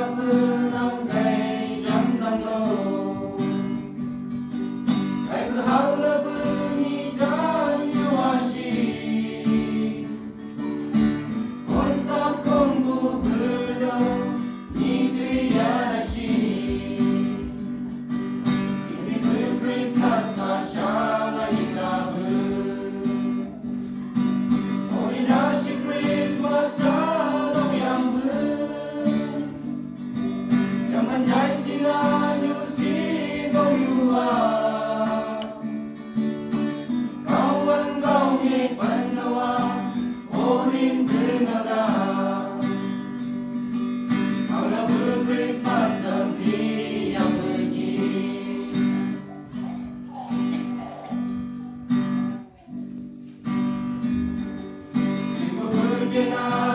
아픈 엉덩이 정당도 그 하울러분이 전유하시 온섭 공부 불러 니들 야라시 이들 크리스마스 나샤가 이가브 오리나시 크리스마스 자동양분 정말 잘신한 유시 공유와 강원강의 관노와 오린 등하다 하울러분 크리스마스 덤비 양분이 그리고 불제나